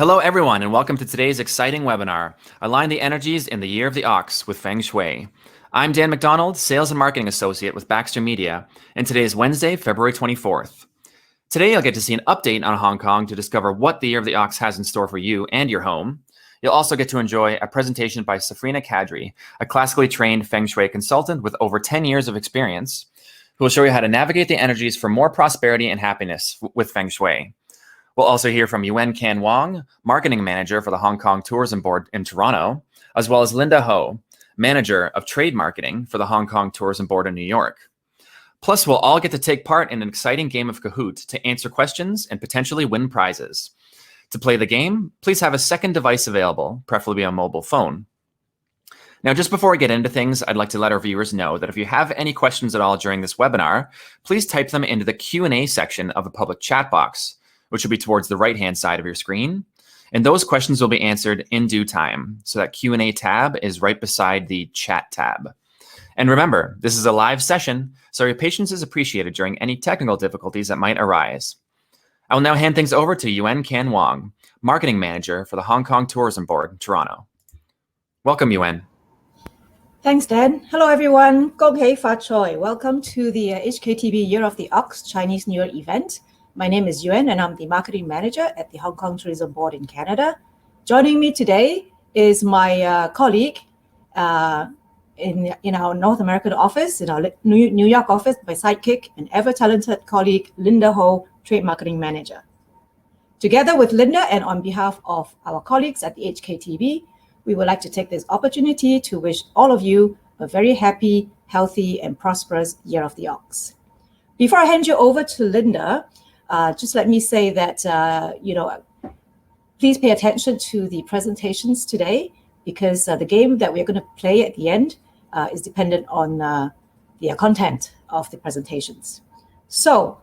Hello, everyone, and welcome to today's exciting webinar, Align the Energies in the Year of the Ox with Feng Shui. I'm Dan McDonald, Sales and Marketing Associate with Baxter Media, and today is Wednesday, February 24th. Today, you'll get to see an update on Hong Kong to discover what the Year of the Ox has in store for you and your home. You'll also get to enjoy a presentation by Safrina Kadri, a classically trained Feng Shui consultant with over 10 years of experience, who will show you how to navigate the energies for more prosperity and happiness with Feng Shui. We'll also hear from Yuen Can Wong, Marketing Manager for the Hong Kong Tourism Board in Toronto, as well as Linda Ho, Manager of Trade Marketing for the Hong Kong Tourism Board in New York. Plus, we'll all get to take part in an exciting game of Kahoot to answer questions and potentially win prizes. To play the game, please have a second device available, preferably a mobile phone. Now, just before we get into things, I'd like to let our viewers know that if you have any questions at all during this webinar, please type them into the Q&A section of the public chat box, which will be towards the right-hand side of your screen. And those questions will be answered in due time. So that Q&A tab is right beside the chat tab. And remember, this is a live session, so your patience is appreciated during any technical difficulties that might arise. I will now hand things over to Yuen Can Wong, Marketing Manager for the Hong Kong Tourism Board, Toronto. Welcome, Yuen. Thanks, Dan. Hello, everyone. Gong Hei Fa Choi. Welcome to the HKTB Year of the Ox Chinese New Year event. My name is Yuen, and I'm the Marketing Manager at the Hong Kong Tourism Board in Canada. Joining me today is my colleague in our North American office, in our New York office, my sidekick and ever-talented colleague, Linda Ho, Trade Marketing Manager. Together with Linda and on behalf of our colleagues at the HKTB, we would like to take this opportunity to wish all of you a very happy, healthy, and prosperous Year of the Ox. Before I hand you over to Linda, just let me say that, please pay attention to the presentations today, because the game that we're going to play at the end is dependent on the content of the presentations. So,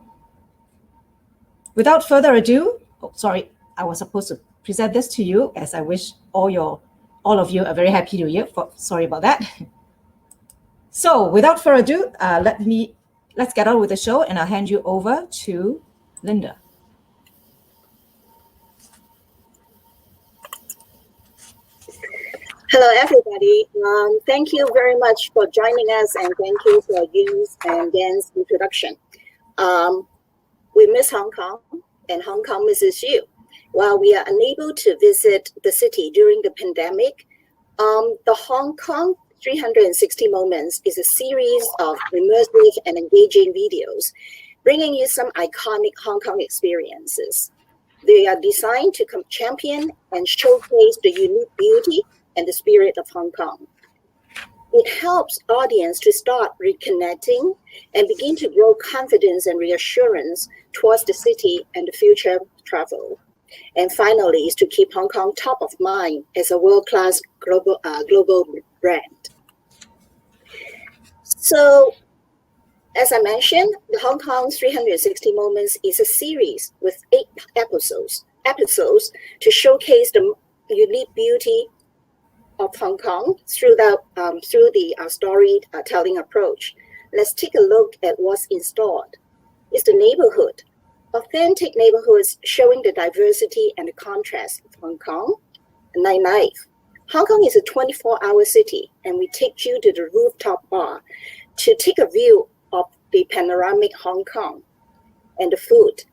without further ado, I was supposed to present this to you, as I wish all of you a very happy New Year. Sorry about that. So, without further ado, let's get on with the show, and I'll hand you over to Linda. Hello, everybody. Thank you very much for joining us, and thank you for Yu's and Dan's introduction. We miss Hong Kong, and Hong Kong misses you. While we are unable to visit the city during the pandemic, the Hong Kong 360 Moments is a series of immersive and engaging videos, bringing you some iconic Hong Kong experiences. They are designed to champion and showcase the unique beauty and the spirit of Hong Kong. It helps audience to start reconnecting and begin to grow confidence and reassurance towards the city and the future travel. And finally, is to keep Hong Kong top of mind as a world-class global brand. So, as I mentioned, the Hong Kong 360 Moments is a series with 8 episodes to showcase the unique beauty of Hong Kong through the storytelling approach. Let's take a look at what's installed. It's the neighborhood, authentic neighborhoods showing the diversity and the contrast of Hong Kong. Nightlife. Hong Kong is a 24-hour city, and we take you to the rooftop bar to take a view of the panoramic Hong Kong. And the food.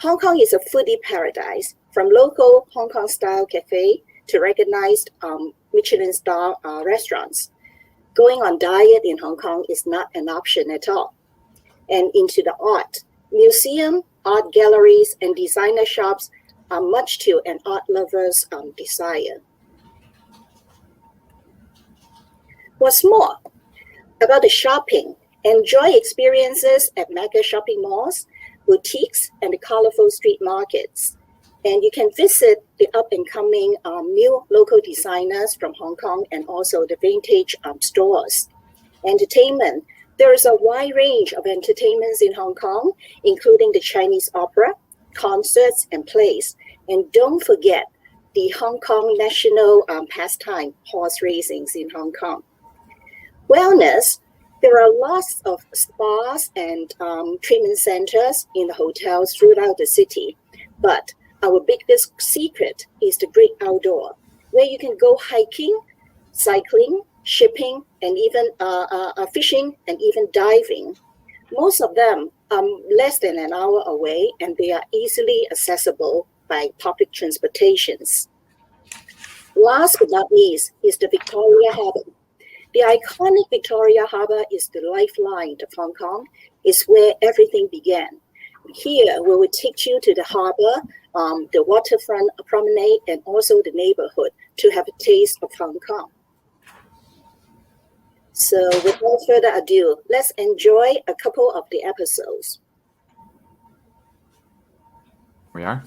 Hong Kong is a foodie paradise, from local Hong Kong style cafe to recognized Michelin star restaurants. Going on diet in Hong Kong is not an option at all. And into the art. Museum, art galleries, and designer shops are much to an art lover's desire. What's more, about the shopping, enjoy experiences at mega shopping malls, boutiques, and the colorful street markets. And you can visit the up-and-coming new local designers from Hong Kong and also the vintage stores. Entertainment. There is a wide range of entertainments in Hong Kong, including the Chinese opera, concerts, and plays. And don't forget the Hong Kong national pastime, horse racings in Hong Kong. Wellness. There are lots of spas and treatment centers in the hotels throughout the city. But our biggest secret is the great outdoor, where you can go hiking, cycling, shipping, and even fishing, and even diving. Most of them are less than an hour away, and they are easily accessible by public transportations. Last but not least is the Victoria Harbour. The iconic Victoria Harbour is the lifeline of Hong Kong. It's where everything began. Here, we will take you to the harbour, the waterfront promenade, and also the neighbourhood to have a taste of Hong Kong. So without further ado, let's enjoy a couple of the episodes. We are.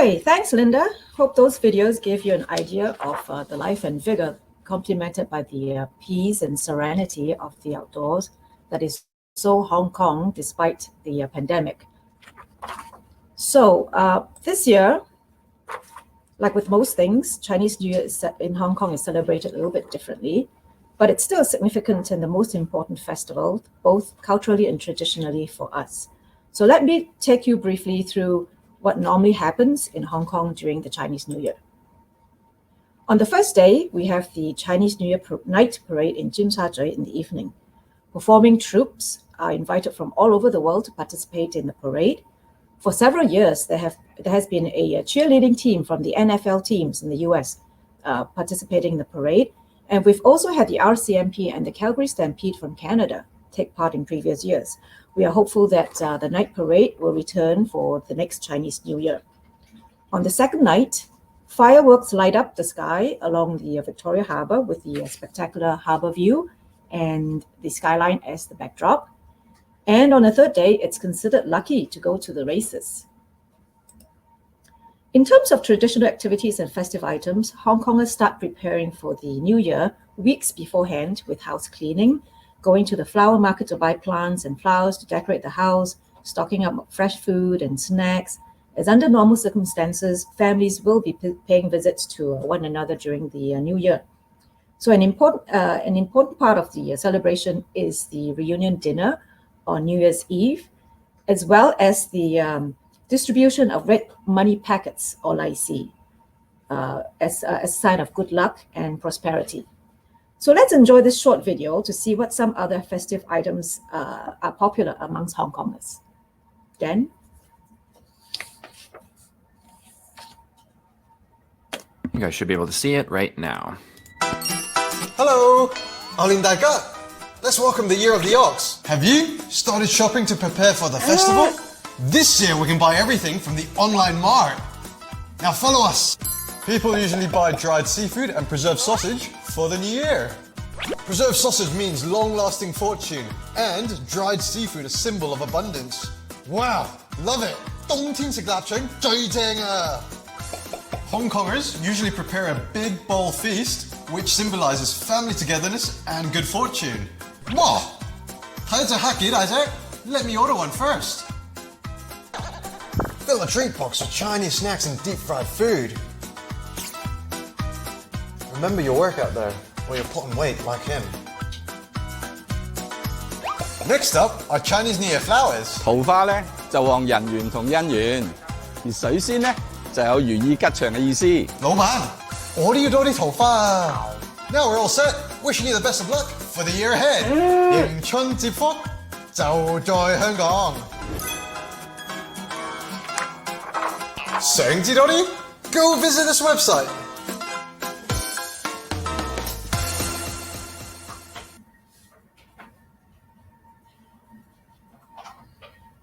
Okay, thanks, Linda. Hope those videos gave you an idea of the life and vigor complemented by the peace and serenity of the outdoors that is so Hong Kong despite the pandemic. So this year, like with most things, Chinese New Year in Hong Kong is celebrated a little bit differently, but it's still significant and the most important festival, both culturally and traditionally for us. So let me take you briefly through what normally happens in Hong Kong during the Chinese New Year. On the first day, we have the Chinese New Year night parade in Tsim Sha Tsui in the evening. Performing troops are invited from all over the world to participate in the parade. For several years, there has been a cheerleading team from the NFL teams in the US participating in the parade. And we've also had the RCMP and the Calgary Stampede from Canada take part in previous years. We are hopeful that the night parade will return for the next Chinese New Year. On the second night, fireworks light up the sky along the Victoria Harbour with the spectacular harbour view and the skyline as the backdrop. And on the third day, it's considered lucky to go to the races. In terms of traditional activities and festive items, Hong Kongers start preparing for the New Year weeks beforehand with house cleaning, going to the flower market to buy plants and flowers to decorate the house, stocking up fresh food and snacks. As under normal circumstances, families will be paying visits to one another during the New Year. So an important part of the celebration is the reunion dinner on New Year's Eve. as well as the distribution of red money packets, or lai si, as a sign of good luck and prosperity. So let's enjoy this short video to see what some other festive items are popular amongst Hong Kongers. Dan? You guys should be able to see it right now. Hello, Let's welcome the Year of the Ox. Have you started shopping to prepare for the festival? This year we can buy everything from the online mart. Now follow us. People usually buy dried seafood and preserved sausage for the new year. Preserved sausage means long-lasting fortune, and dried seafood a symbol of abundance. Wow, love it. 冬天食臘腸最正啊! Hong Kongers usually prepare a big bowl feast, which symbolizes family togetherness and good fortune. Wow! 睇隻蝦幾大隻? Let me order one first. Fill a drink box with Chinese snacks and deep-fried food. Remember your workout though, or you're putting weight like him. Next up are Chinese New Year flowers. 桃花咧就旺人緣同姻緣，而水仙咧就有如意吉祥嘅意思。老闆，我都要多啲桃花啊！ Now we're all set. Wishing you the best of luck for the year ahead. 迎春接福就在香港。想知多啲 ？Go visit this website.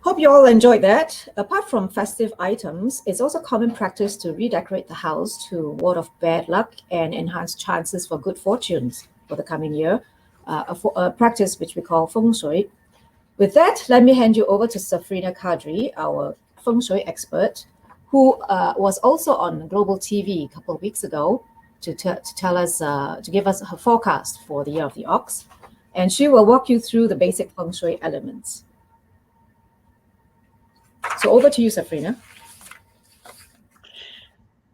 Hope you all enjoyed that. Apart from festive items, it's also common practice to redecorate the house to ward off bad luck and enhance chances for good fortunes for the coming year, a practice which we call Feng Shui. With that, let me hand you over to Safrina Kadri, our Feng Shui expert, who was also on global TV a couple of weeks ago to give us her forecast for the Year of the Ox. And she will walk you through the basic Feng Shui elements. So over to you, Safrina.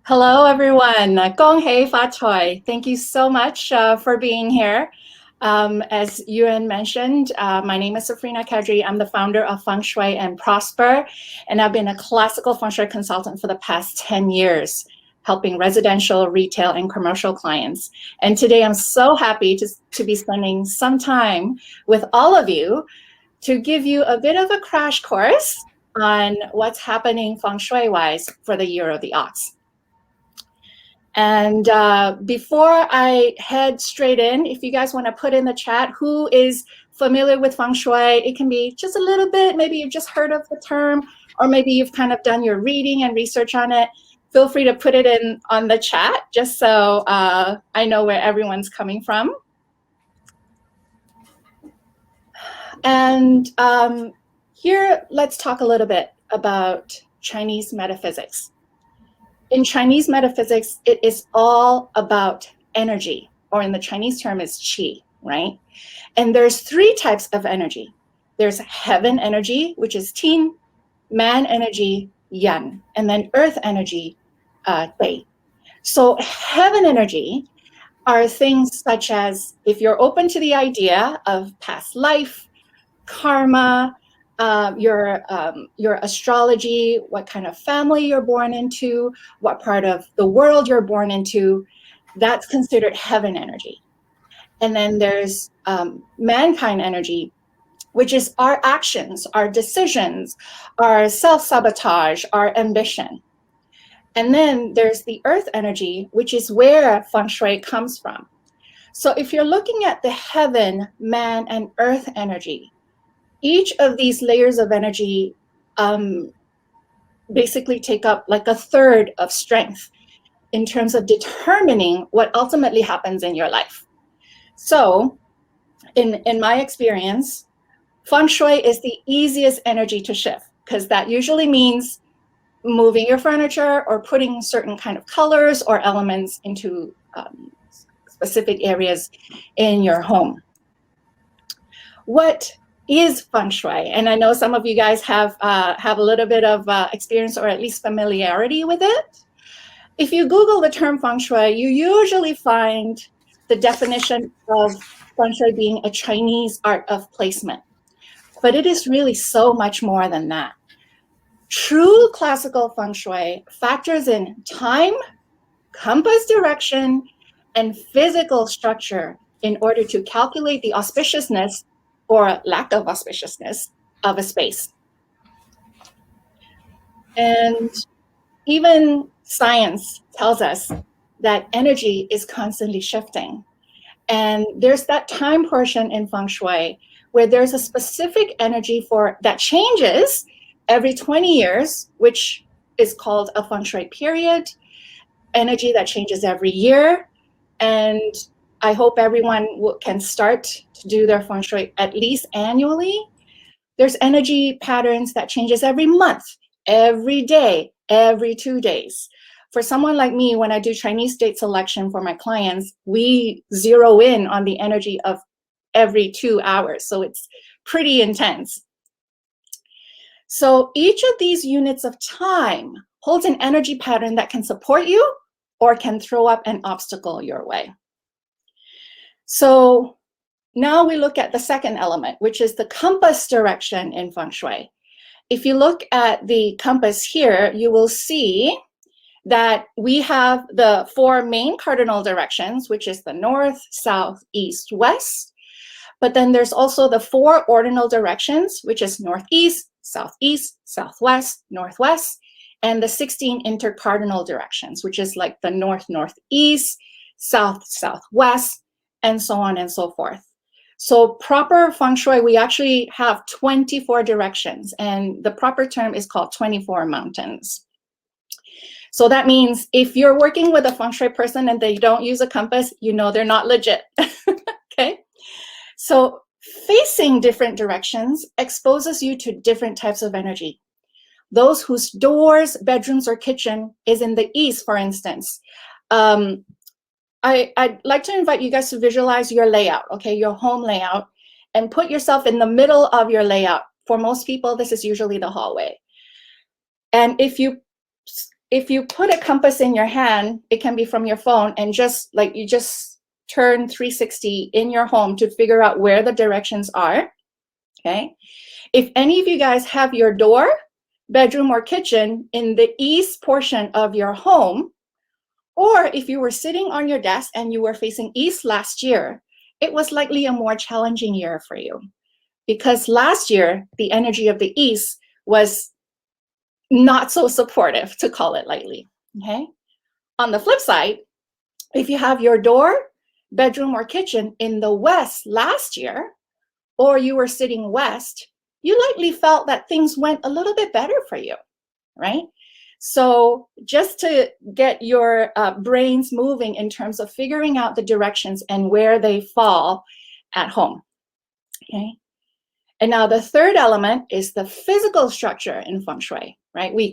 Hello, everyone. Gong hei fa choi. Thank you so much for being here. As Yuan mentioned, my name is Safrina Kadri. I'm the founder of Feng Shui and Prosper, and I've been a classical Feng Shui consultant for the past 10 years, helping residential, retail, and commercial clients. And today I'm so happy to be spending some time with all of you to give you a bit of a crash course on what's happening Feng Shui-wise for the Year of the Ox. And before I head straight in, if you guys want to put in the chat who is familiar with Feng Shui, it can be just a little bit, maybe you've just heard of the term, or maybe you've kind of done your reading and research on it. Feel free to put it in on the chat, just so I know where everyone's coming from. And here, let's talk a little bit about Chinese metaphysics. In Chinese metaphysics, it is all about energy, or in the Chinese term is qi, right? And there's three types of energy. There's heaven energy, which is tin, man energy, yan, and then earth energy, bei. So heaven energy are things such as, if you're open to the idea of past life, karma, your astrology, what kind of family you're born into, what part of the world you're born into, that's considered heaven energy. And then there's mankind energy, which is our actions, our decisions, our self-sabotage, our ambition. And then there's the earth energy, which is where Feng Shui comes from. So if you're looking at the heaven, man, and earth energy, each of these layers of energy basically take up like a third of strength in terms of determining what ultimately happens in your life. So in my experience, Feng Shui is the easiest energy to shift, because that usually means moving your furniture or putting certain kind of colors or elements into specific areas in your home. What is Feng Shui? And I know some of you guys have a little bit of experience or at least familiarity with it. If you Google the term Feng Shui, you usually find the definition of Feng Shui being a Chinese art of placement. But it is really so much more than that. True classical feng shui factors in time, compass direction, and physical structure in order to calculate the auspiciousness or lack of auspiciousness of a space. And even science tells us that energy is constantly shifting. And there's that time portion in feng shui where there's a specific energy for that changes every 20 years, which is called a feng shui period, energy that changes every year. And I hope everyone can start to do their feng shui at least annually. There's energy patterns that changes every month, every day, every 2 days. For someone like me, when I do Chinese date selection for my clients, we zero in on the energy of every 2 hours. So it's pretty intense. So each of these units of time holds an energy pattern that can support you or can throw up an obstacle your way. So now we look at the second element, which is the compass direction in feng shui. If you look at the compass here, you will see that we have the 4 main cardinal directions, which is the north, south, east, west. But then there's also the 4 ordinal directions, which is northeast, southeast, southwest, northwest, and the 16 intercardinal directions, which is like the north, northeast, south, southwest, and so on and so forth. So proper feng shui, we actually have 24 directions, and the proper term is called 24 mountains. So that means if you're working with a feng shui person and they don't use a compass, you know they're not legit, okay? So facing different directions exposes you to different types of energy. Those whose doors, bedrooms, or kitchen is in the east, for instance, I'd like to invite you guys to visualize your layout, okay, your home layout, and put yourself in the middle of your layout. For most people, this is usually the hallway. And if you put a compass in your hand, it can be from your phone, and just like you just turn 360 in your home to figure out where the directions are, okay? If any of you guys have your door, bedroom, or kitchen in the east portion of your home, or if you were sitting on your desk and you were facing east last year, it was likely a more challenging year for you. Because last year, the energy of the east was not so supportive, to call it lightly, okay? On the flip side, if you have your door, bedroom, or kitchen in the west last year, or you were sitting west, you likely felt that things went a little bit better for you, right? So just to get your brains moving in terms of figuring out the directions and where they fall at home, okay? And now the third element is the physical structure in feng shui, right? We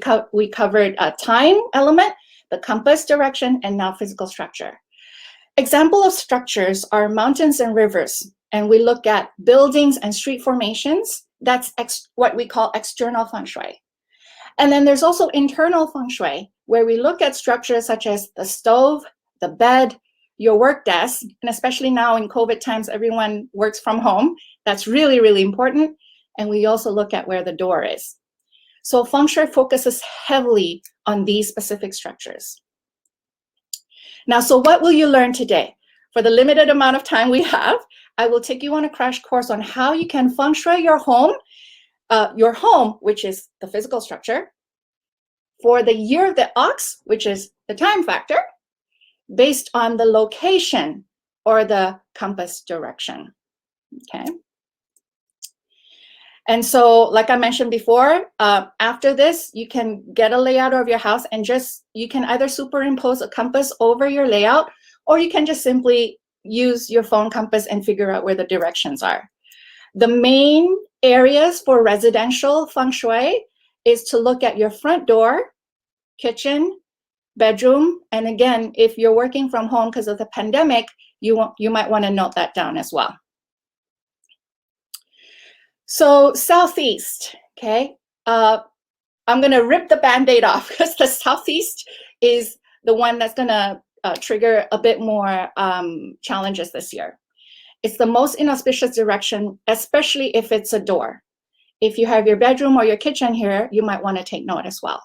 covered a time element, the compass direction, and now physical structure. Example of structures are mountains and rivers, and we look at buildings and street formations. That's what we call external feng shui. And then there's also internal feng shui, where we look at structures such as the stove, the bed, your work desk, and especially now in COVID times, everyone works from home. That's really, really important. And we also look at where the door is. So feng shui focuses heavily on these specific structures. Now, so what will you learn today? For the limited amount of time we have, I will take you on a crash course on how you can feng shui your home, which is the physical structure, for the year of the ox, which is the time factor, based on the location or the compass direction, okay? And so, like I mentioned before, after this, you can get a layout of your house and you can either superimpose a compass over your layout, or you can just simply use your phone compass and figure out where the directions are. The main areas for residential feng shui is to look at your front door, kitchen, bedroom, and again, if you're working from home because of the pandemic, you might want to note that down as well. So southeast, okay, I'm going to rip the Band-Aid off because the southeast is the one that's going to trigger a bit more challenges this year. It's the most inauspicious direction, especially if it's a door, If you have your bedroom or your kitchen here, you might want to take note as well.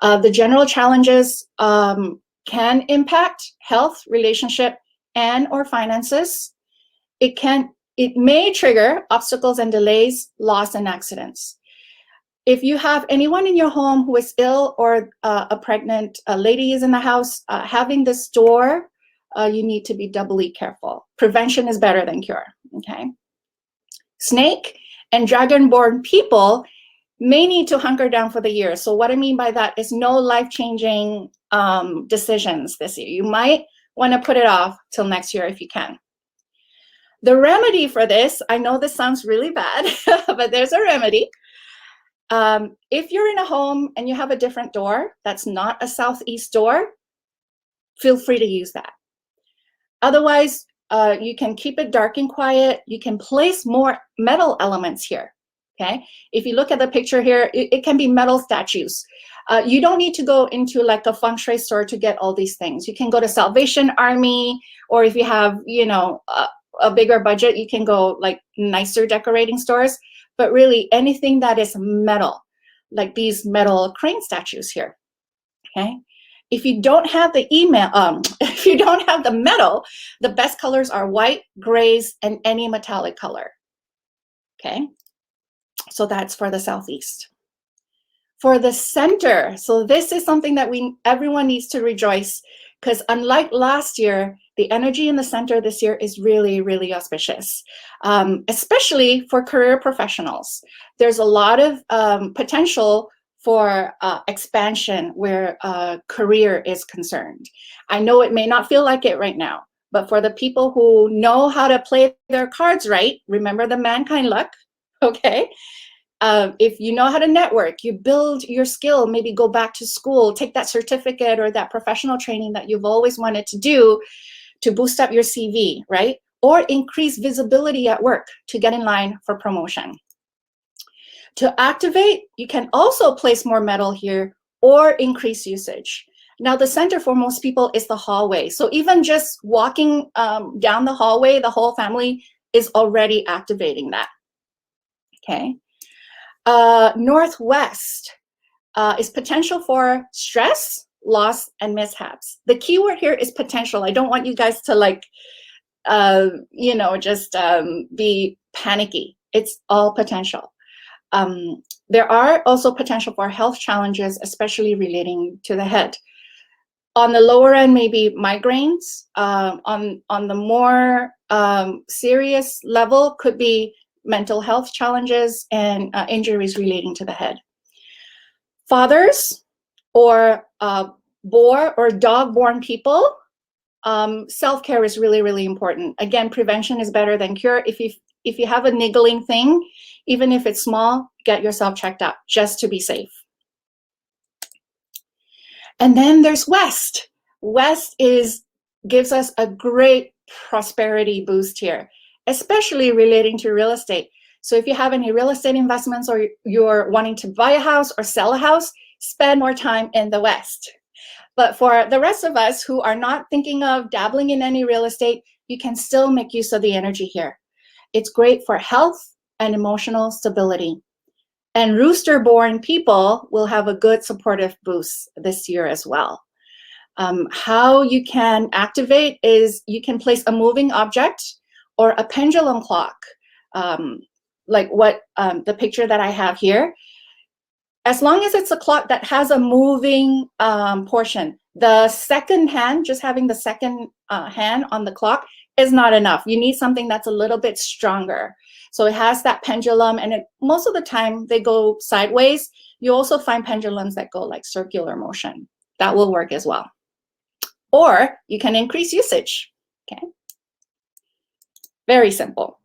The general challenges can impact health, relationship, and or finances. It may trigger obstacles and delays, loss, and accidents. If you have anyone in your home who is ill or a pregnant lady is in the house, having this door, you need to be doubly careful. Prevention is better than cure, okay? Snake and dragon-born people may need to hunker down for the year. So what I mean by that is no life-changing decisions this year. You might want to put it off till next year if you can. The remedy for this, I know this sounds really bad, but there's a remedy. If you're in a home and you have a different door that's not a southeast door, feel free to use that. Otherwise, you can keep it dark and quiet. You can place more metal elements here, okay? If you look at the picture here, it can be metal statues. You don't need to go into like a Feng Shui store to get all these things. You can go to Salvation Army, or if you have, you know, a bigger budget, you can go like nicer decorating stores. But really anything that is metal, like these metal crane statues here, okay? If you don't have the if you don't have the metal, the best colors are white, grays, and any metallic color, okay? So that's for the southeast. For the center, so this is something that everyone needs to rejoice, because unlike last year, the energy in the center this year is really, really auspicious, especially for career professionals. There's a lot of potential for expansion where career is concerned. I know it may not feel like it right now, but for the people who know how to play their cards right, remember the mankind luck, okay? If you know how to network, you build your skill, maybe go back to school, take that certificate or that professional training that you've always wanted to do to boost up your CV, right? Or increase visibility at work to get in line for promotion. To activate, you can also place more metal here or increase usage. Now, the center for most people is the hallway. So even just walking down the hallway, the whole family is already activating that, okay? Northwest is potential for stress, loss, and mishaps. The key word here is potential. I don't want you guys to like, you know, just be panicky. It's all potential. There are also potential for health challenges, especially relating to the head. On the lower end, maybe migraines. On the more serious level, could be mental health challenges and injuries relating to the head. Fathers or boar or dog-born people, self-care is really, really important. Again, prevention is better than cure. If you have a niggling thing, even if it's small, get yourself checked out just to be safe. And then there's West. West gives us a great prosperity boost here, especially relating to real estate. So if you have any real estate investments or you're wanting to buy a house or sell a house, spend more time in the West. But for the rest of us who are not thinking of dabbling in any real estate, you can still make use of the energy here. It's great for health and emotional stability. And rooster-born people will have a good supportive boost this year as well. How you can activate is you can place a moving object or a pendulum clock, like what the picture that I have here. As long as it's a clock that has a moving portion, the second hand, just having the second hand on the clock is not enough. You need something that's a little bit stronger. So it has that pendulum, and most of the time they go sideways. You also find pendulums that go like circular motion. That will work as well. Or you can increase usage, okay? Very simple.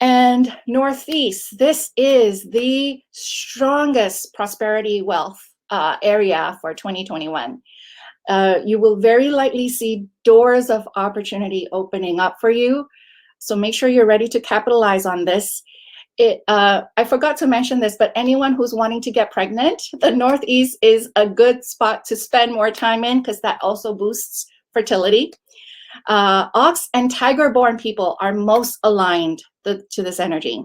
And Northeast, this is the strongest prosperity wealth area for 2021. You will very likely see doors of opportunity opening up for you. So make sure you're ready to capitalize on this. I forgot to mention this, but anyone who's wanting to get pregnant, the Northeast is a good spot to spend more time in because that also boosts fertility. Ox and tiger-born people are most aligned to this energy.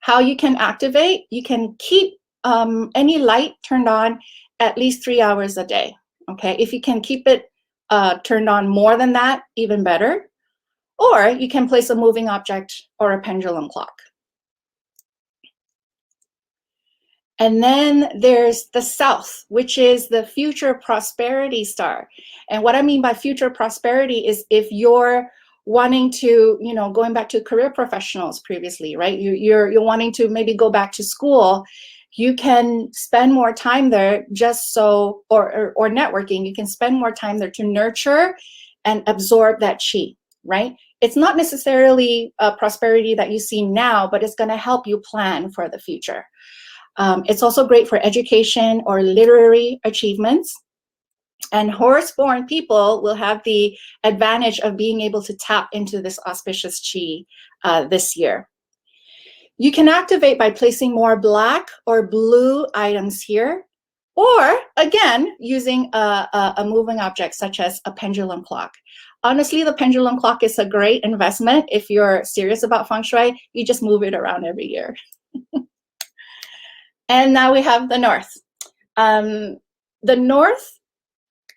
How you can activate, you can keep any light turned on at least 3 hours a day. Okay, if you can keep it turned on more than that, even better. Or you can place a moving object or a pendulum clock. And then there's the South, which is the future prosperity star. And what I mean by future prosperity is if you're wanting to, going back to career professionals previously, right? You're wanting to maybe go back to school, you can spend more time there just so, or networking, you can spend more time there to nurture and absorb that chi, right? It's not necessarily a prosperity that you see now, but it's going to help you plan for the future. It's also great for education or literary achievements. And horse-born people will have the advantage of being able to tap into this auspicious chi this year. You can activate by placing more black or blue items here, or again, using a moving object such as a pendulum clock. Honestly, the pendulum clock is a great investment. If you're serious about Feng Shui, you just move it around every year. And now we have the North. The North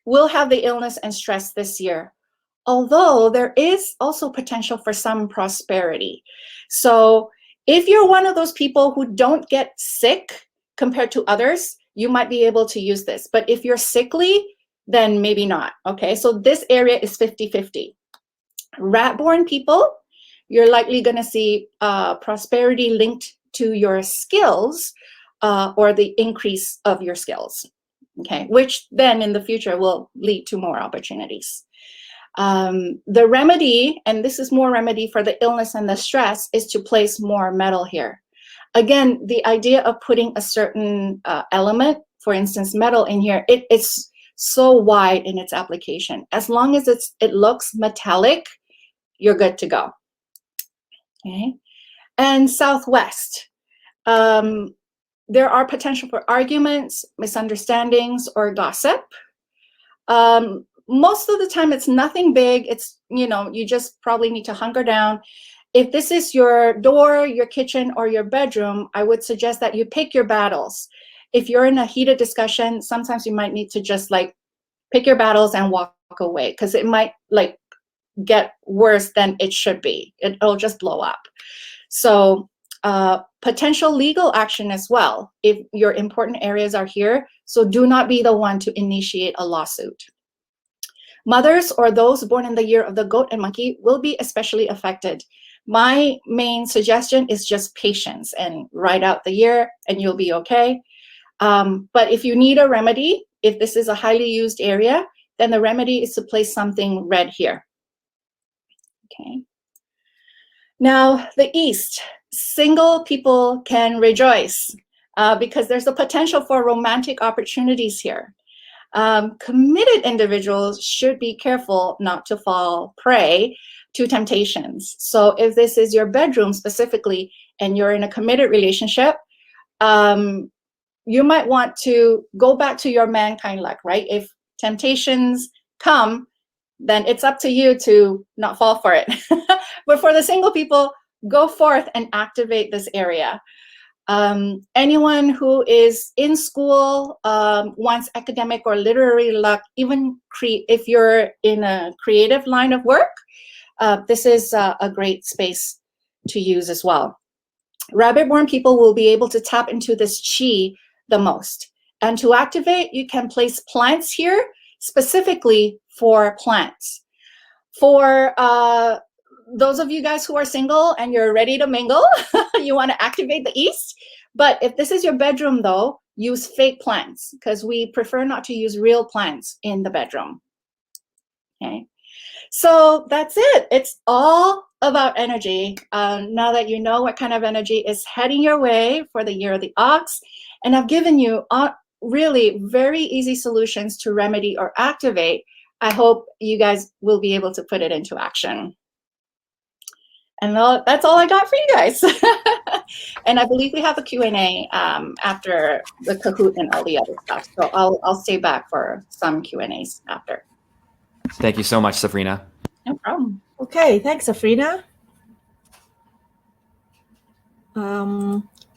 will have the illness and stress this year, although there is also potential for some prosperity. So if you're one of those people who don't get sick compared to others, you might be able to use this. But if you're sickly, then maybe not, okay? So this area is 50-50. Rat-born people, you're likely gonna see prosperity linked to your skills or the increase of your skills, okay? Which then in the future will lead to more opportunities. The remedy, and this is more remedy for the illness and the stress, is to place more metal here. Again, the idea of putting a certain element, for instance, metal in here, it's so wide in its application. As long as it looks metallic, you're good to go. Okay, and Southwest. There are potential for arguments, misunderstandings, or gossip. Most of the time, it's nothing big. It's, you just probably need to hunker down. If this is your door, your kitchen, or your bedroom, I would suggest that you pick your battles. If you're in a heated discussion, sometimes you might need to just pick your battles and walk away, because it might get worse than it should be. It'll just blow up. So potential legal action as well if your important areas are here. So do not be the one to initiate a lawsuit. Mothers or those born in the year of the goat and monkey will be especially affected. My main suggestion is just patience and ride out the year and you'll be okay. But if you need a remedy, if this is a highly used area, then the remedy is to place something red here. Okay. Now, the East, single people can rejoice because there's a potential for romantic opportunities here. Committed individuals should be careful not to fall prey to temptations. So if this is your bedroom specifically and you're in a committed relationship, you might want to go back to your mankind luck, right? If temptations come, then it's up to you to not fall for it. But for the single people, go forth and activate this area. Anyone who is in school, wants academic or literary luck, even if you're in a creative line of work, this is a great space to use as well. Rabbit-born people will be able to tap into this chi the most. And to activate, you can place plants here, specifically for plants. For those of you guys who are single and you're ready to mingle, you want to activate the East. But if this is your bedroom, though, use fake plants because we prefer not to use real plants in the bedroom. Okay, so that's it. It's all about energy. Now that you know what kind of energy is heading your way for the year of the ox, and I've given you really very easy solutions to remedy or activate, I hope you guys will be able to put it into action. And that's all I got for you guys. And I believe we have a Q&A after the Kahoot and all the other stuff. So I'll stay back for some Q&As after. Thank you so much, Safrina. No problem. Okay, thanks, Safrina.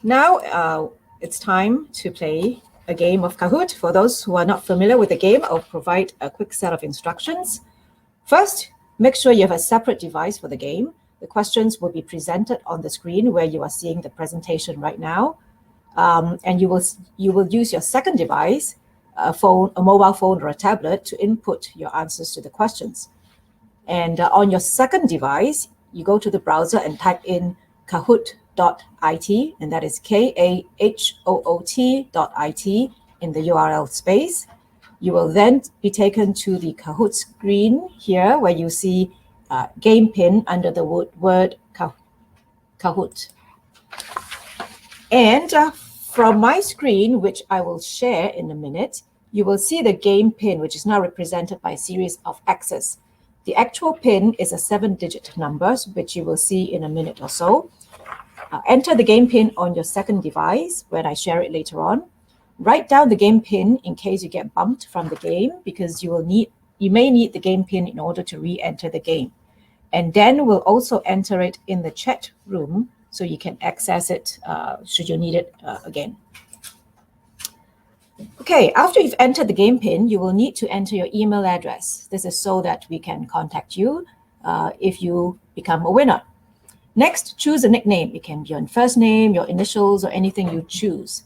Now it's time to play a game of Kahoot. For those who are not familiar with the game, I'll provide a quick set of instructions. First, make sure you have a separate device for the game. The questions will be presented on the screen where you are seeing the presentation right now. And you will use your second device, a mobile phone or a tablet, to input your answers to the questions. And on your second device, you go to the browser and type in kahoot.it, and that is KAHOOT.it in the URL space. You will then be taken to the Kahoot screen here where you see game pin under the word Kahoot. And from my screen, which I will share in a minute, you will see the game pin, which is now represented by a series of X's. The actual pin is a 7-digit number, which you will see in a minute or so. Enter the game pin on your second device when I share it later on. Write down the game pin in case you get bumped from the game, because you may need the game pin in order to re-enter the game. And then we'll also enter it in the chat room so you can access it should you need it again. Okay, after you've entered the game pin, you will need to enter your email address. This is so that we can contact you if you become a winner. Next, choose a nickname. It can be your first name, your initials, or anything you choose.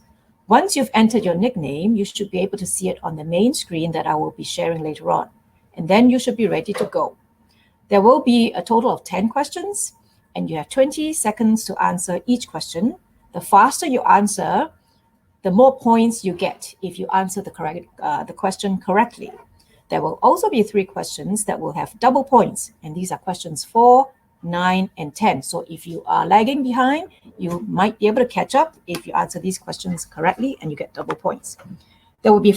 Once you've entered your nickname, you should be able to see it on the main screen that I will be sharing later on. And then you should be ready to go. There will be a total of 10 questions, and you have 20 seconds to answer each question. The faster you answer, the more points you get if you answer the question correctly. There will also be 3 questions that will have double points, and these are questions 4, 9, and 10. So if you are lagging behind, you might be able to catch up if you answer these questions correctly and you get double points. There will be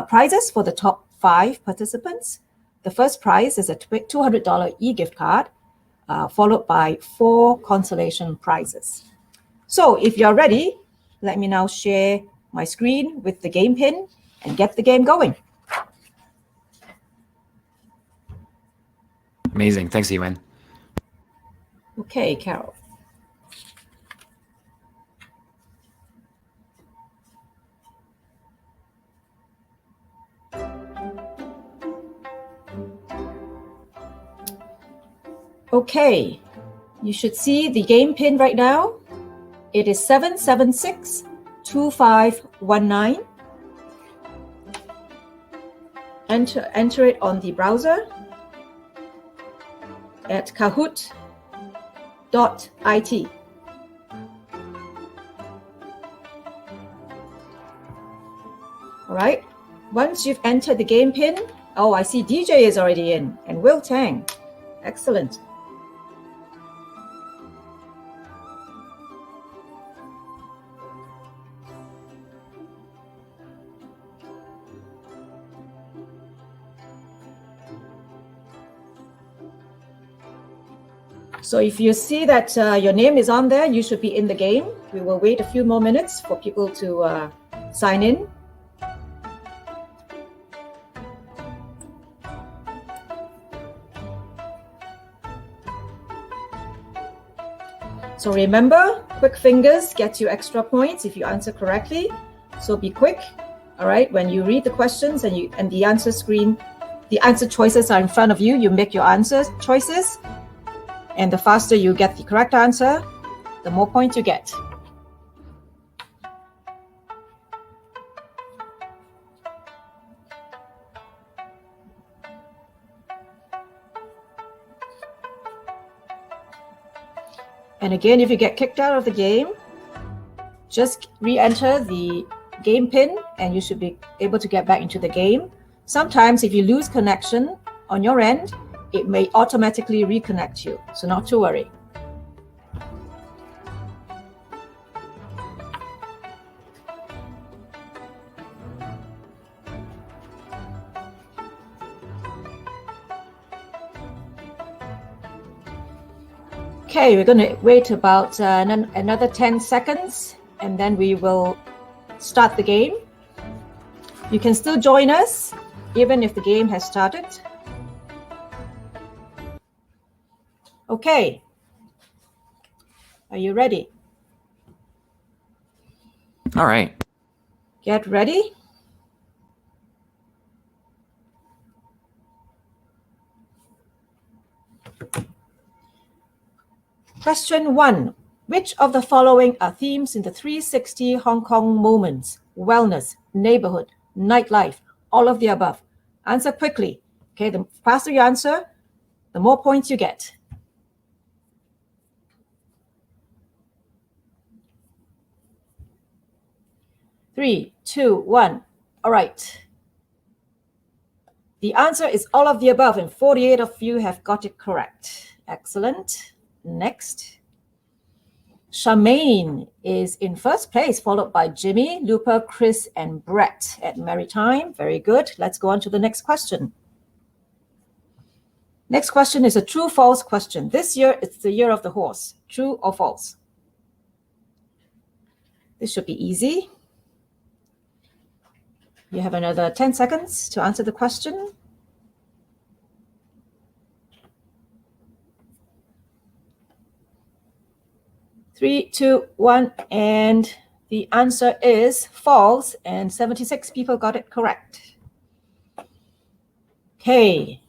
prizes for the top 5 participants. The first prize is a $200 e-gift card, followed by 4 consolation prizes. So if you're ready, let me now share my screen with the game pin and get the game going. Amazing. Thanks, Ewan. Okay, Carol. Okay, you should see the game pin right now. It is 7762519. Enter it on the browser at kahoot.it. All right, once you've entered the game pin, oh, I see DJ is already in, and Will Tang. Excellent. So if you see that your name is on there, you should be in the game. We will wait a few more minutes for people to sign in. So remember, quick fingers get you extra points if you answer correctly. So be quick, all right? When you read the questions and the answer screen, the answer choices are in front of you, you make your answer choices. And the faster you get the correct answer, the more points you get. And again, if you get kicked out of the game, just re-enter the game pin and you should be able to get back into the game. Sometimes if you lose connection on your end, it may automatically reconnect you, so not to worry. Okay, we're going to wait about another 10 seconds, and then we will start the game. You can still join us, even if the game has started. Okay, are you ready? All right. Get ready. Question 1. Which of the following are themes in the 360 Hong Kong moments? Wellness, neighborhood, nightlife, all of the above. Answer quickly. Okay, the faster you answer, the more points you get. Three, two, one. All right. The answer is all of the above, and 48 of you have got it correct. Excellent. Next. Charmaine is in first place, followed by Jimmy, Lupa, Chris, and Brett at Maritime. Very good. Let's go on to the next question. Next question is a true-false question. This year, it's the year of the horse. True or false? This should be easy. You have another 10 seconds to answer the question. Three, two, one, and the answer is false, and 76 people got it correct. Okay.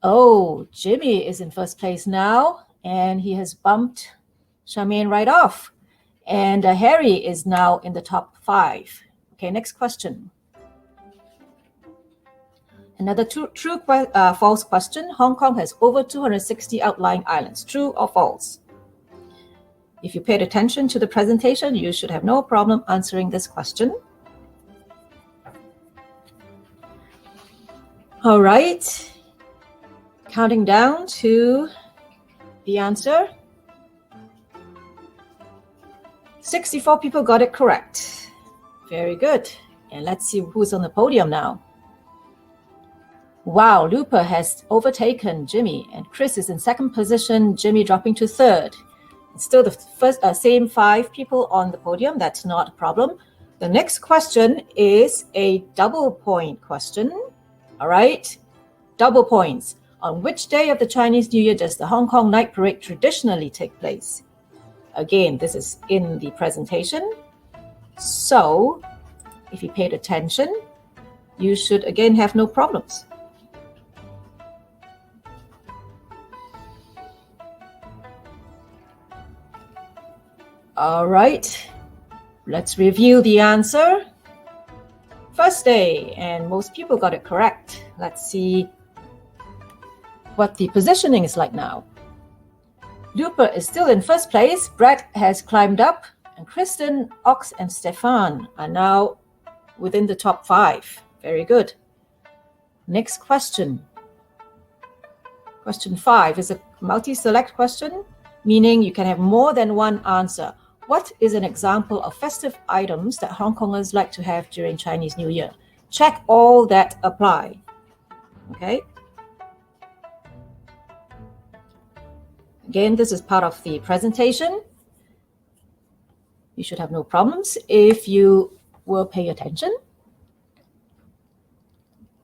Oh, Jimmy is in first place now, and he has bumped Charmaine right off. And Harry is now in the top 5. Okay, next question. Another false question. Hong Kong has over 260 outlying islands. True or false? If you paid attention to the presentation, you should have no problem answering this question. All right. Counting down to the answer. 64 people got it correct. Very good. And let's see who's on the podium now. Wow, Lupa has overtaken Jimmy, and Chris is in second position, Jimmy dropping to third. It's still the first same 5 people on the podium. That's not a problem. The next question is a double point question. All right, double points. On which day of the Chinese New Year does the Hong Kong Night Parade traditionally take place? Again, this is in the presentation. So if you paid attention, you should again have no problems. All right, let's review the answer. First day, and most people got it correct. Let's see what the positioning is like now. Lupa is still in first place. Brett has climbed up, and Kristen, Ox, and Stefan are now within the top 5. Very good. Next question. Question 5 is a multi-select question, meaning you can have more than one answer. What is an example of festive items that Hong Kongers like to have during Chinese New Year? Check all that apply. Okay. Again, this is part of the presentation. You should have no problems if you will pay attention.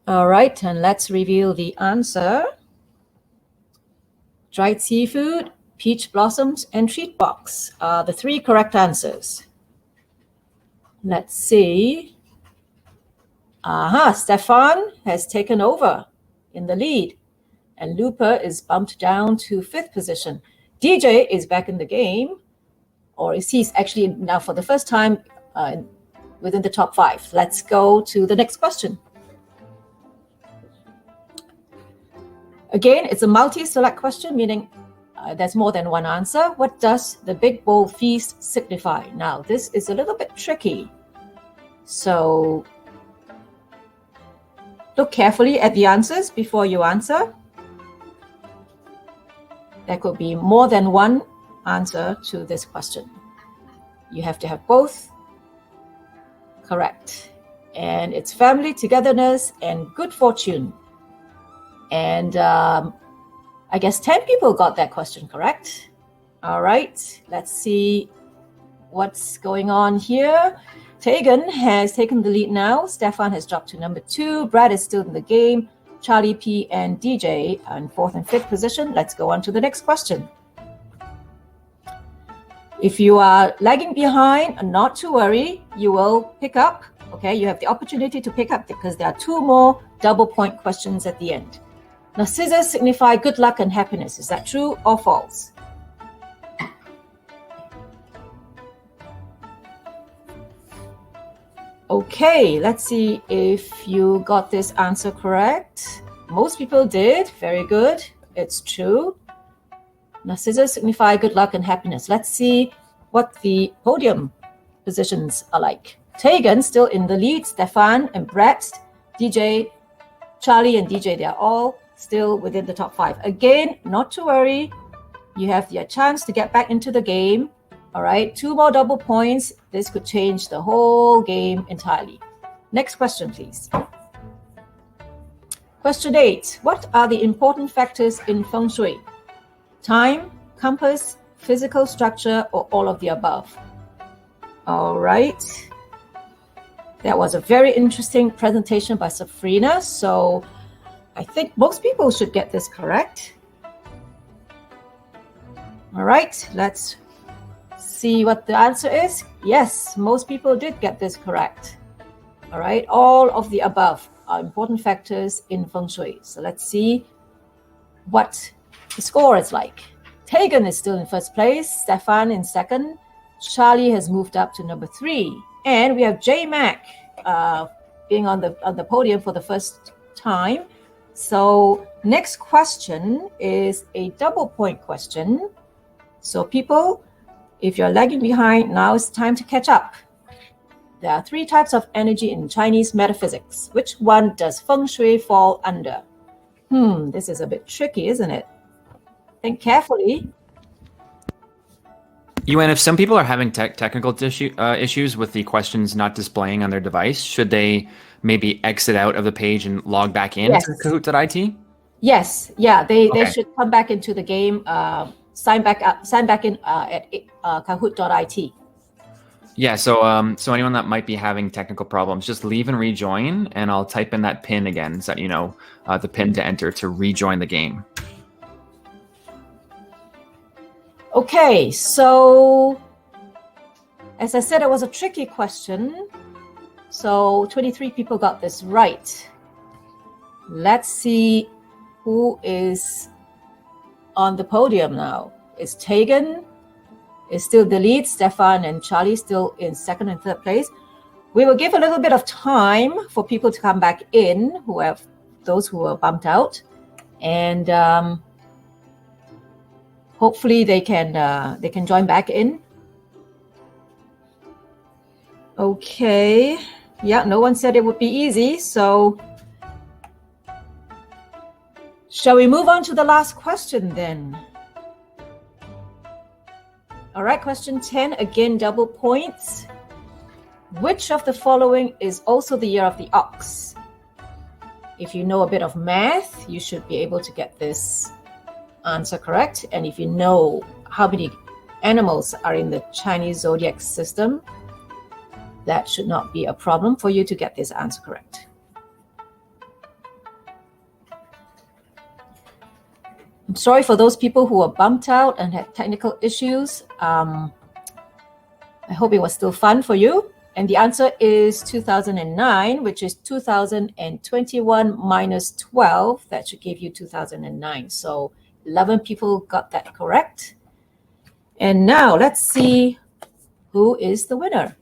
All right, and let's reveal the answer. Dried seafood, peach blossoms, and treat box are the 3 correct answers. Let's see. Stefan has taken over in the lead, and Lupa is bumped down to 5th position. DJ is back in the game, or is he's actually now for the first time within the top 5. Let's go to the next question. Again, it's a multi-select question, meaning there's more than one answer. What does the Big Bowl Feast signify? Now, this is a little bit tricky. So look carefully at the answers before you answer. There could be more than one answer to this question. You have to have both correct. And it's family togetherness and good fortune. And I guess 10 people got that question correct. All right, let's see what's going on here. Tegan has taken the lead now. Stefan has dropped to number 2. Brad is still in the game. Charlie P and DJ are in 4th and 5th position. Let's go on to the next question. If you are lagging behind, not to worry, you will pick up. Okay, you have the opportunity to pick up because there are 2 more double point questions at the end. Now, scissors signify good luck and happiness. Is that true or false? Okay, let's see if you got this answer correct. Most people did. Very good. It's true. Now, scissors signify good luck and happiness. Let's see what the podium positions are like. Tegan still in the lead. Stefan and Brett, DJ, Charlie and DJ, they're all still within the top 5. Again, not to worry. You have the chance to get back into the game. All right, 2 more double points. This could change the whole game entirely. Next question, please. Question 8. What are the important factors in Feng Shui? Time, compass, physical structure, or all of the above? All right. That was a very interesting presentation by Safrina. So I think most people should get this correct. All right, let's see what the answer is. Yes, most people did get this correct. All right, all of the above are important factors in Feng Shui. So let's see what the score is like. Tegan is still in first place, Stefan in second, Charlie has moved up to number 3, and we have J Mac being on the podium for the first time. So next question is a double point question. So people, if you're lagging behind, now it's time to catch up. There are 3 types of energy in Chinese metaphysics. Which one does Feng Shui fall under? This is a bit tricky, isn't it? Think carefully. Yuan, if some people are having technical issues with the questions not displaying on their device, should they maybe exit out of the page and log back in to Kahoot.it? Yes, yeah, they should come back into the game, sign back in at Kahoot.it. Yeah, so anyone that might be having technical problems, just leave and rejoin, and I'll type in that pin again so that you know the pin to enter to rejoin the game. Okay, so as I said, it was a tricky question. So 23 people got this right. Let's see who is on the podium now. Is Tegan is still the lead, Stefan and Charlie still in second and third place. We will give a little bit of time for people to come back in, those who were bumped out, and hopefully they can join back in. Okay, yeah, no one said it would be easy, so shall we move on to the last question then? All right, question 10, again, double points. Which of the following is also the year of the ox? If you know a bit of math, you should be able to get this answer correct. And if you know how many animals are in the Chinese zodiac system, that should not be a problem for you to get this answer correct. I'm sorry for those people who were bumped out and had technical issues. I hope it was still fun for you. And the answer is 2009, which is 2021 minus 12. That should give you 2009. So 11 people got that correct. And now let's see who is the winner.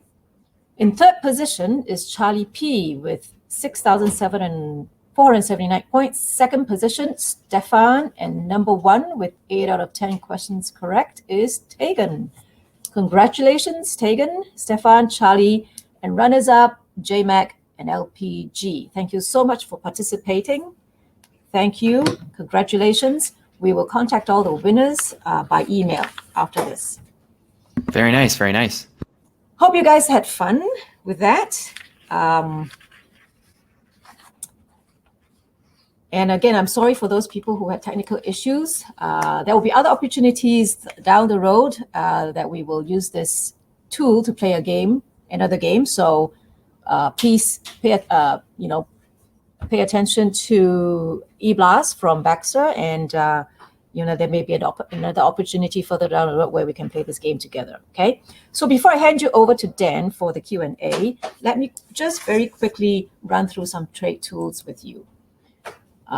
In third position is Charlie P with 6,479 points. Second position, Stefan. And number 1 with 8 out of 10 questions correct is Tegan. Congratulations, Tegan, Stefan, Charlie, and runners-up, JMac and LPG. Thank you so much for participating. Thank you. Congratulations. We will contact all the winners by email after this. Very nice, very nice. Hope you guys had fun with that. And again, I'm sorry for those people who had technical issues. There will be other opportunities down the road that we will use this tool to play another game. So please pay attention to eBlast from Baxter, and there may be another opportunity further down the road where we can play this game together. Okay. So before I hand you over to Dan for the Q&A, let me just very quickly run through some trade tools with you.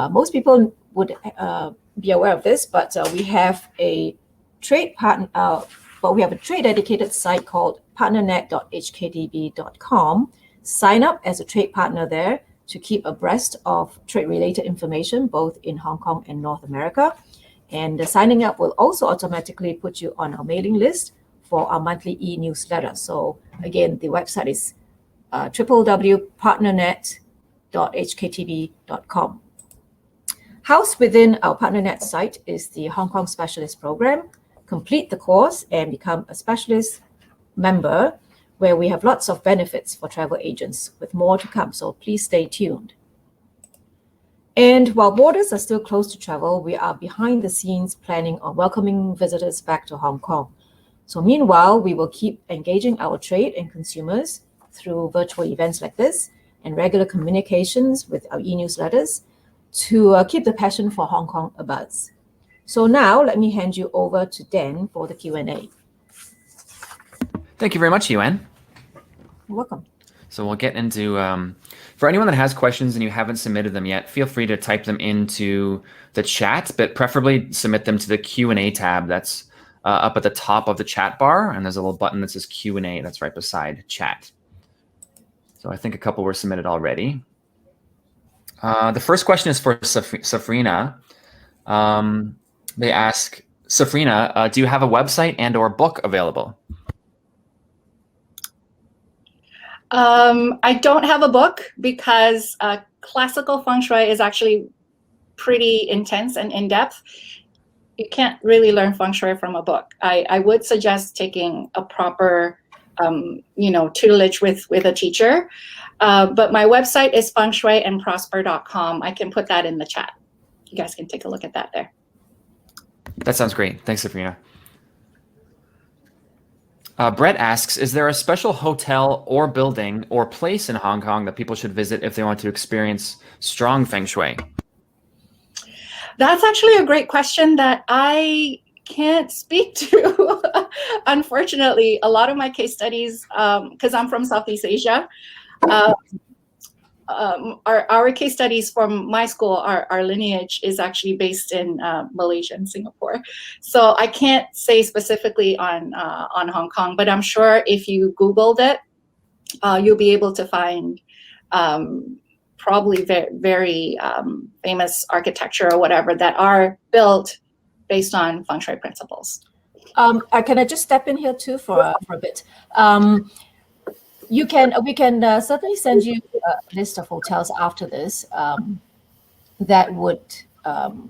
Most people would be aware of this, but we have a trade partner. We have a trade dedicated site called partnernet.hkdb.com. Sign up as a trade partner there to keep abreast of trade-related information, both in Hong Kong and North America. And the signing up will also automatically put you on our mailing list for our monthly e-newsletter. So again, the website is www.partnernet.hktb.com. Housed within our PartnerNet site is the Hong Kong Specialist Program. Complete the course and become a specialist member, where we have lots of benefits for travel agents with more to come. So please stay tuned. And while borders are still closed to travel, we are behind the scenes planning on welcoming visitors back to Hong Kong. So meanwhile, we will keep engaging our trade and consumers through virtual events like this and regular communications with our e-newsletters to keep the passion for Hong Kong abuzz. So now let me hand you over to Dan for the Q&A. Thank you very much, Yuan. You're welcome. So we'll get into, for anyone that has questions and you haven't submitted them yet, feel free to type them into the chat, but preferably submit them to the Q&A tab that's up at the top of the chat bar. And there's a little button that says Q&A that's right beside chat. So I think a couple were submitted already. The first question is for Safrina. They ask, Safrina, do you have a website and or book available? I don't have a book because classical Feng Shui is actually pretty intense and in-depth. You can't really learn Feng Shui from a book. I would suggest taking a proper, tutelage with a teacher. But my website is fengshuiandprosper.com. I can put that in the chat. You guys can take a look at that there. That sounds great. Thanks, Safrina. Brett asks, is there a special hotel or building or place in Hong Kong that people should visit if they want to experience strong Feng Shui? That's actually a great question that I can't speak to. Unfortunately, a lot of my case studies, because I'm from Southeast Asia, our case studies from my school, our lineage is actually based in Malaysia and Singapore. So I can't say specifically on Hong Kong, but I'm sure if you Googled it, you'll be able to find probably very famous architecture or whatever that are built based on Feng Shui principles. Can I just step in here too for a bit? We can certainly send you a list of hotels after this that would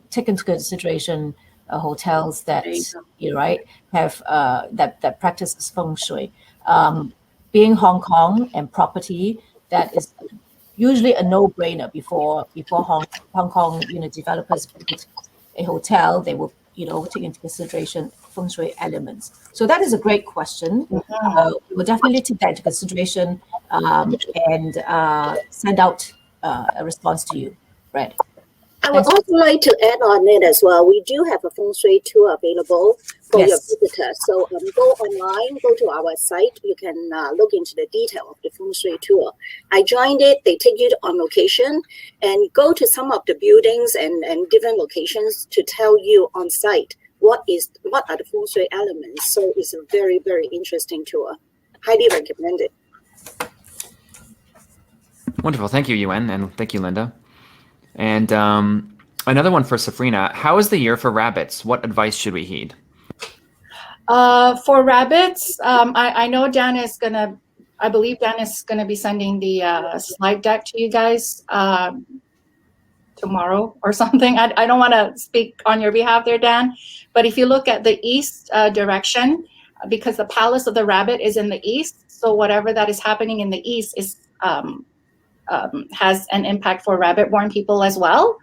take into consideration hotels that have that practice Feng Shui. Being Hong Kong and property, that is usually a no-brainer before Hong Kong developers build a hotel. They will take into consideration Feng Shui elements. So that is a great question. We will definitely take that into consideration and send out a response to you, Brad. I would also like to add on it as well. We do have a Feng Shui tour available for your visitors. So go online, go to our site. You can look into the detail of the Feng Shui tour. I joined it. They take you on location and go to some of the buildings and different locations to tell you on site what are the Feng Shui elements. So it's a very, very interesting tour. Highly recommend it. Wonderful. Thank you, Yuan, and thank you, Linda. And another one for Safrina. How is the year for rabbits? What advice should we heed? For rabbits, I know I believe Dan is gonna be sending the slide deck to you guys tomorrow or something. I don't want to speak on your behalf there, Dan, but if you look at the east direction, because the palace of the rabbit is in the east, so whatever that is happening in the east is has an impact for rabbit-born people as well.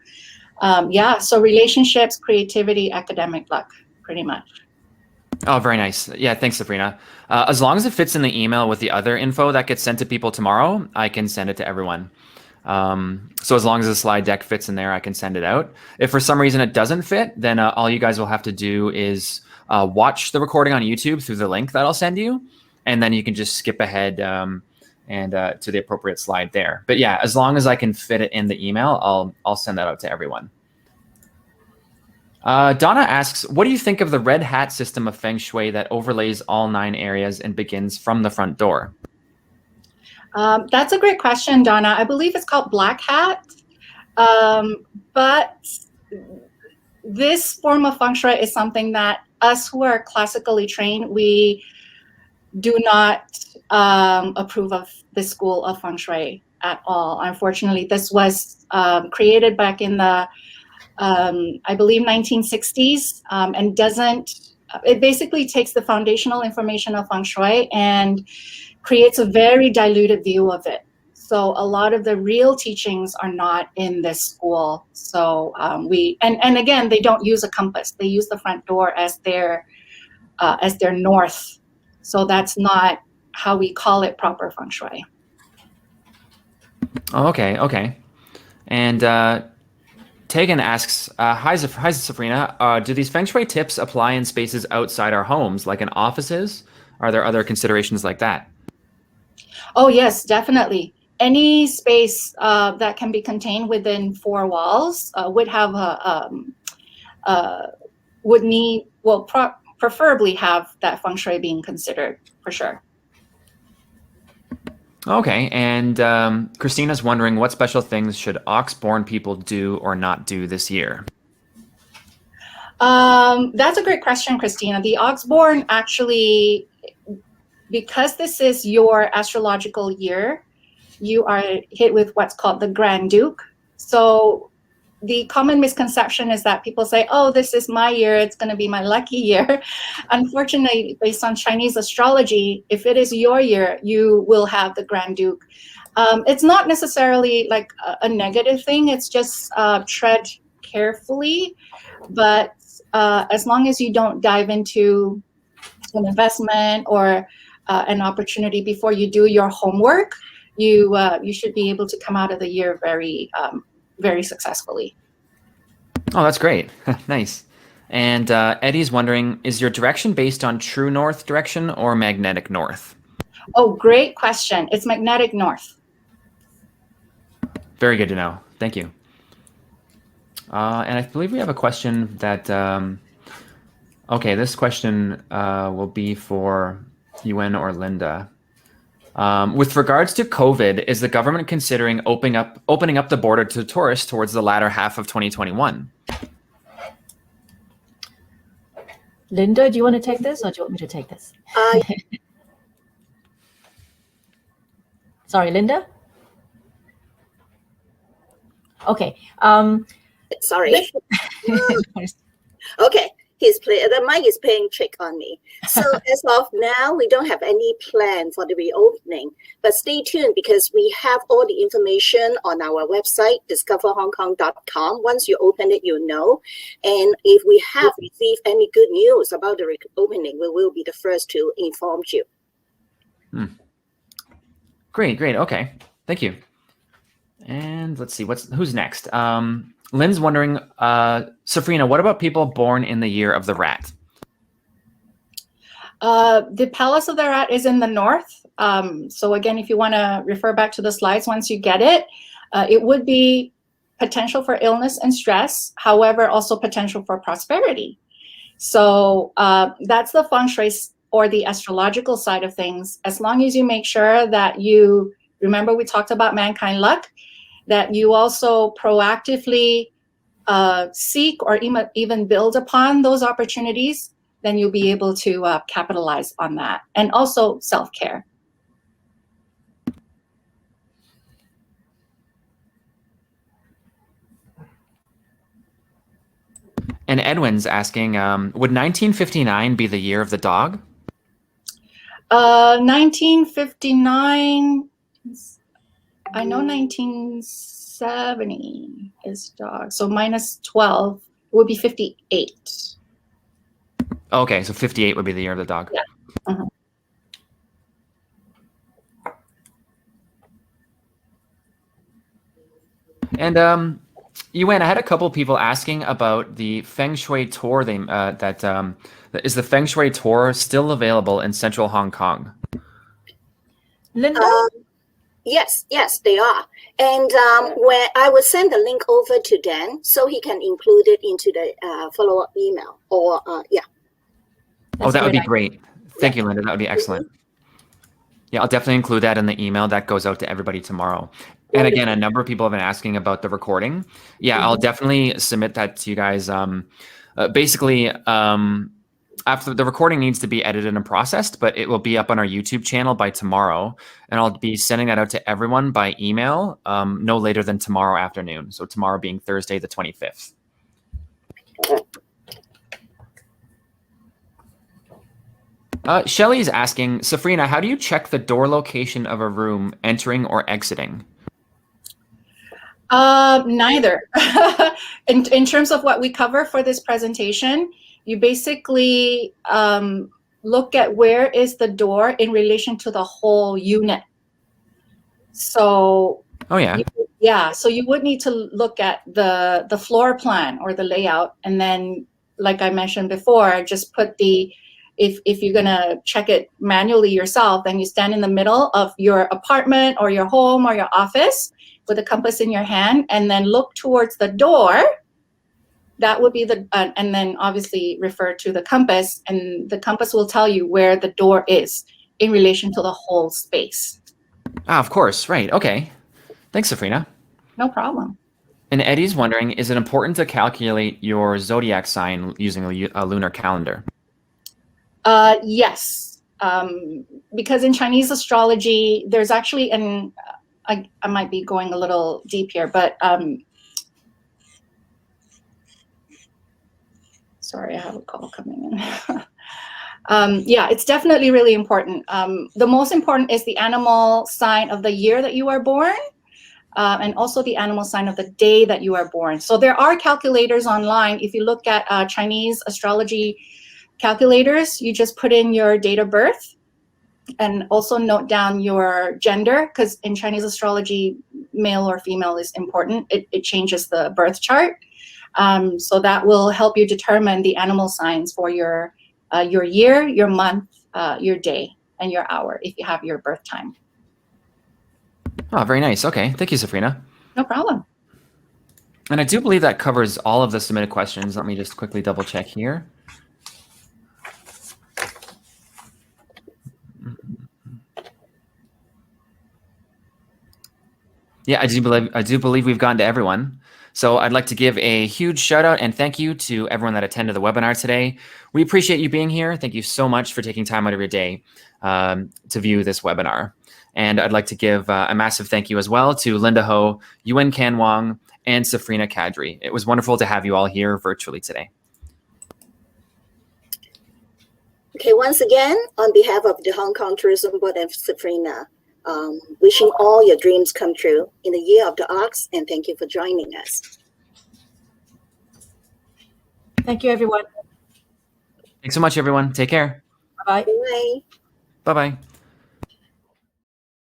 So relationships, creativity, academic luck, pretty much. Oh, very nice. Yeah, thanks, Safrina. As long as it fits in the email with the other info that gets sent to people tomorrow, I can send it to everyone. So as long as the slide deck fits in there, I can send it out. If for some reason it doesn't fit, then all you guys will have to do is watch the recording on YouTube through the link that I'll send you, and then you can just skip ahead and to the appropriate slide there. But yeah, as long as I can fit it in the email, I'll send that out to everyone. Donna asks, what do you think of the red hat system of Feng Shui that overlays all 9 areas and begins from the front door? That's a great question, Donna. I believe it's called black hat. But this form of Feng Shui is something that us who are classically trained, we do not approve of this school of Feng Shui at all. Unfortunately, this was created back in the, I believe, 1960s, and it basically takes the foundational information of Feng Shui and creates a very diluted view of it. So a lot of the real teachings are not in this school. So and again, they don't use a compass. They use the front door as their north. So that's not how we call it proper Feng Shui. Oh, okay. And Tegan asks, hi Safrina, do these Feng Shui tips apply in spaces outside our homes, like in offices? Are there other considerations like that? Oh, yes, definitely. Any space that can be contained within 4 walls would have preferably have that Feng Shui being considered, for sure. Okay, and Christina's wondering, what special things should Oxborne people do or not do this year? That's a great question, Christina. The Oxborne actually, because this is your astrological year, you are hit with what's called the Grand Duke. So the common misconception is that people say, oh, this is my year, it's going to be my lucky year. Unfortunately, based on Chinese astrology, if it is your year, you will have the Grand Duke. It's not necessarily like a negative thing, it's just tread carefully. But as long as you don't dive into an investment or an opportunity before you do your homework, you should be able to come out of the year very successfully. Oh, that's great. Nice. And Eddie's wondering, is your direction based on true north direction or magnetic north? Oh, great question. It's magnetic north. Very good to know. Thank you. And I believe we have a question that, okay, this question will be for Yuen or Linda. With regards to COVID, is the government considering opening up the border to tourists towards the latter half of 2021? Linda, do you want to take this or do you want me to take this? Sorry, Linda? Okay. Sorry. Okay. The mic is playing trick on me. So as of now, we don't have any plan for the reopening, but stay tuned because we have all the information on our website, discoverhongkong.com. Once you open it, you'll know. And if we have received any good news about the reopening, we will be the first to inform you. Great. Okay. Thank you. And let's see, who's next? Lynn's wondering, Safrina, what about people born in the year of the rat? The Palace of the Rat is in the north. So again, if you want to refer back to the slides once you get it, it would be potential for illness and stress, however, also potential for prosperity. So that's the Feng Shui or the astrological side of things. As long as you make sure that you, remember we talked about mankind luck, that you also proactively seek or even build upon those opportunities, then you'll be able to capitalize on that. And also self-care. And Edwin's asking, would 1959 be the year of the dog? 1959, I know 1970 is dog. So minus 12 would be 58. Okay, so 58 would be the year of the dog. Yeah. Uh-huh. And Yuan, I had a couple people asking about the Feng Shui tour. Is the Feng Shui tour still available in central Hong Kong? Linda? Yes, they are. And where I will send the link over to Dan so he can include it into the follow-up email. Or That would be great. Thank you, Linda. That would be excellent. Yeah, I'll definitely include that in the email that goes out to everybody tomorrow. And again, a number of people have been asking about the recording. Yeah, I'll definitely submit that to you guys. Basically, after the recording needs to be edited and processed, but it will be up on our YouTube channel by tomorrow. And I'll be sending that out to everyone by email no later than tomorrow afternoon. So tomorrow being Thursday, the 25th. Shelly is asking, Safrina, how do you check the door location of a room entering or exiting? Neither. In terms of what we cover for this presentation, you basically look at where is the door in relation to the whole unit. So so you would need to look at the floor plan or the layout, and then, like I mentioned before, just put if you're gonna check it manually yourself, then you stand in the middle of your apartment or your home or your office with a compass in your hand, and then look towards the door. That would be and then obviously refer to the compass, and the compass will tell you where the door is in relation to the whole space. Of course, right. Okay. Thanks, Safrina. No problem. And Eddie's wondering, is it important to calculate your zodiac sign using a lunar calendar? Yes, because in Chinese astrology, there's actually I might be going a little deep here, but sorry, I have a call coming in. Yeah, it's definitely really important. The most important is the animal sign of the year that you are born, and also the animal sign of the day that you are born. So there are calculators online. If you look at Chinese astrology calculators, you just put in your date of birth and also note down your gender, because in Chinese astrology, male or female is important. It changes the birth chart. So that will help you determine the animal signs for your year, your month, your day, and your hour if you have your birth time. Oh, very nice. Okay. Thank you, Safrina. No problem. And I do believe that covers all of the submitted questions. Let me just quickly double check here. Yeah, I do believe we've gotten to everyone. So I'd like to give a huge shout out and thank you to everyone that attended the webinar today. We appreciate you being here. Thank you so much for taking time out of your day to view this webinar. And I'd like to give a massive thank you as well to Linda Ho, Yuan Kan Wong, and Safrina Kadri. It was wonderful to have you all here virtually today. Okay, once again, on behalf of the Hong Kong Tourism Board and Safrina, wishing all your dreams come true in the year of the ox, and thank you for joining us. Thank you, everyone. Thanks so much, everyone. Take care. Bye-bye. Bye. Bye-bye.